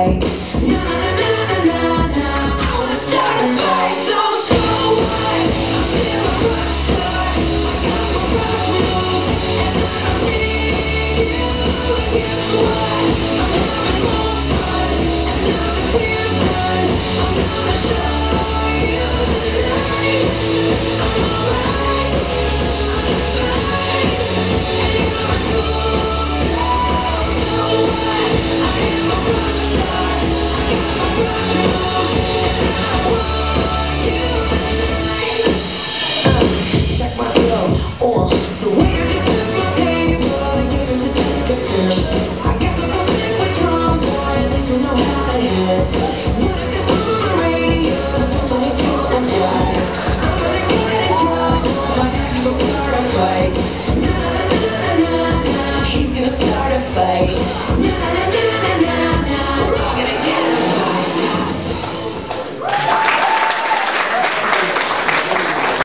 fight. Na na na na na, I wanna start a fight. So what? I'm still a rock star. I got my rock moves, and I need you. Guess what? I'm having more fun, and now that we're done, I'm gonna show you tonight. I'm alright, I'm just fine, and you're my tool star. So what? I am a rock star. I got my rock moves, and I want you tonight. Check my flow, the waiter just took my table and gave it to Jessica Sims. I guess I'm gonna stick with Tom Boy, at least we know how to hit. What if this was on the radio and somebody's gonna die? I'm gonna get in trouble, my ex will start a fight. Na na na na na na, he's gonna start a fight.